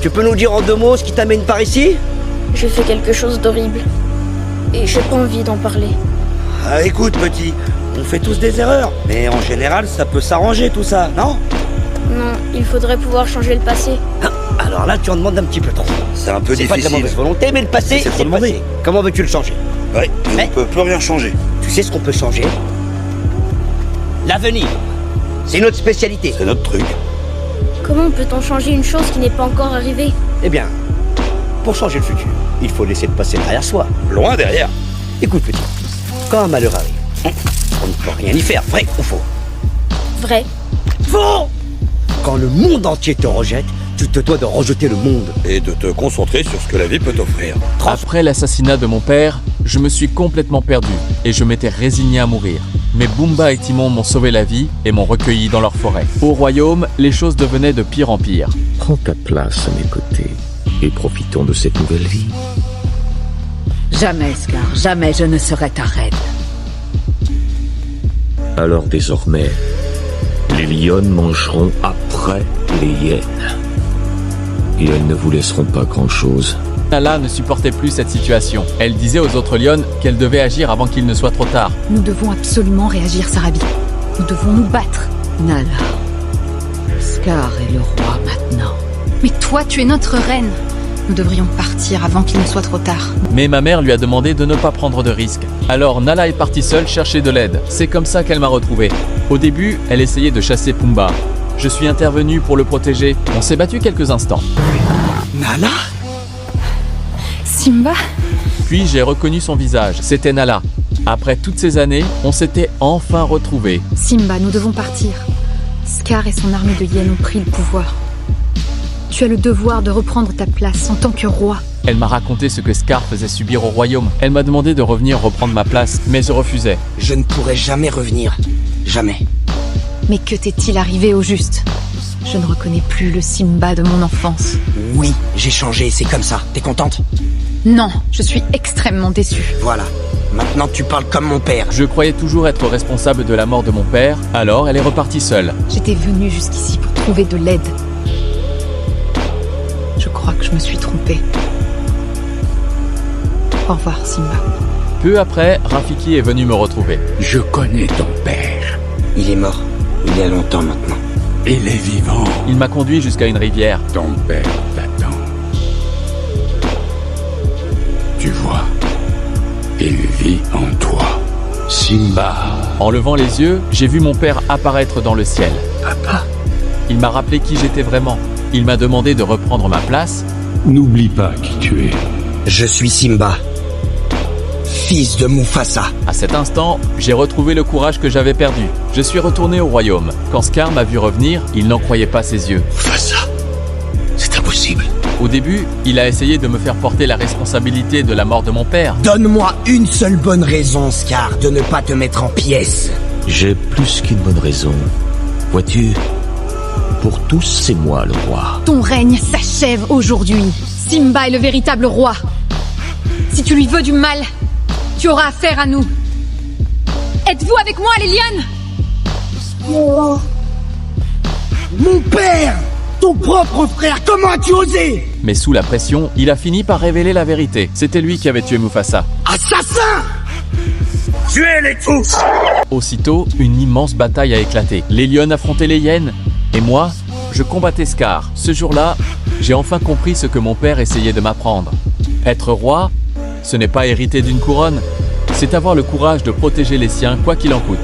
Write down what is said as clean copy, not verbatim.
Tu peux nous dire en 2 mots ce qui t'amène par ici? J'ai fait quelque chose d'horrible. Et j'ai pas envie d'en parler. Ah, écoute, petit, on fait tous des erreurs. Mais en général, ça peut s'arranger tout ça, non? Non, il faudrait pouvoir changer le passé. Ah, alors là, tu en demandes un petit peu trop. C'est un peu C'est pas de la difficile. mauvaise volonté, mais le passé, C'est trop c'est le demandé. passé. Comment veux-tu le changer? Ouais, mais Mais- on peut plus rien changer. Tu sais ce qu'on peut changer? L'avenir. C'est notre spécialité. C'est notre truc. Comment peut-on changer une chose qui n'est pas encore arrivée? Eh bien, pour changer le futur, il faut laisser le passé derrière soi. Loin derrière. Écoute, petit, quand un malheur arrive, on ne peut rien y faire, vrai ou faux? Vrai. Faux! Quand le monde entier te rejette, tu te dois de rejeter le monde. Et de te concentrer sur ce que la vie peut t'offrir. Après l'assassinat de mon père, je me suis complètement perdu et je m'étais résigné à mourir. Mais Bumba et Timon m'ont sauvé la vie et m'ont recueilli dans leur forêt. Au royaume, les choses devenaient de pire en pire. Prends ta place à mes côtés et profitons de cette nouvelle vie. Jamais, Scar, jamais je ne serai ta reine. Alors désormais, les lionnes mangeront après les hyènes. Et elles ne vous laisseront pas grand-chose. Nala ne supportait plus cette situation. Elle disait aux autres lionnes qu'elle devait agir avant qu'il ne soit trop tard. Nous devons absolument réagir, Sarabi. Nous devons nous battre. Nala, Scar est le roi maintenant. Mais toi, tu es notre reine. Nous devrions partir avant qu'il ne soit trop tard. Mais ma mère lui a demandé de ne pas prendre de risques. Alors Nala est partie seule chercher de l'aide. C'est comme ça qu'elle m'a retrouvé. Au début, elle essayait de chasser Pumba. Je suis intervenu pour le protéger. On s'est battu quelques instants. Nala? Simba? Puis j'ai reconnu son visage. C'était Nala. Après toutes ces années, on s'était enfin retrouvés. Simba, nous devons partir. Scar et son armée de hyènes ont pris le pouvoir. Tu as le devoir de reprendre ta place en tant que roi. Elle m'a raconté ce que Scar faisait subir au royaume. Elle m'a demandé de revenir reprendre ma place, mais je refusais. Je ne pourrai jamais revenir. Jamais. Mais que t'est-il arrivé au juste? Je ne reconnais plus le Simba de mon enfance. Oui, j'ai changé, c'est comme ça. T'es contente? Non, je suis extrêmement déçue. Voilà. Maintenant tu parles comme mon père. Je croyais toujours être responsable de la mort de mon père, alors elle est repartie seule. J'étais venue jusqu'ici pour trouver de l'aide. Je crois que je me suis trompée. Au revoir, Simba. Peu après, Rafiki est venu me retrouver. Je connais ton père. Il est mort. Il y a longtemps maintenant. Il est vivant. Il m'a conduit jusqu'à une rivière. Ton père t'attend. Tu vois, il vit en toi. Simba. En levant les yeux, j'ai vu mon père apparaître dans le ciel. Papa. Il m'a rappelé qui j'étais vraiment. Il m'a demandé de reprendre ma place. N'oublie pas qui tu es. Je suis Simba. Fils de Mufasa. À cet instant, j'ai retrouvé le courage que j'avais perdu. Je suis retourné au royaume. Quand Scar m'a vu revenir, il n'en croyait pas ses yeux. Mufasa. C'est impossible. Au début, il a essayé de me faire porter la responsabilité de la mort de mon père. Donne-moi une seule bonne raison, Scar, de ne pas te mettre en pièces. J'ai plus qu'une bonne raison. Vois-tu, pour tous, c'est moi le roi. Ton règne s'achève aujourd'hui. Simba est le véritable roi. Si tu lui veux du mal, tu auras affaire à nous. Êtes-vous avec moi, les lionnes? Mon père! Ton propre frère, comment as-tu osé? Mais sous la pression, il a fini par révéler la vérité. C'était lui qui avait tué Mufasa. Assassin! Tuez-les tous! Aussitôt, une immense bataille a éclaté. Les lions affrontaient les hyènes. Et moi, je combattais Scar. Ce jour-là, j'ai enfin compris ce que mon père essayait de m'apprendre. Être roi, ce n'est pas hériter d'une couronne, c'est avoir le courage de protéger les siens quoi qu'il en coûte.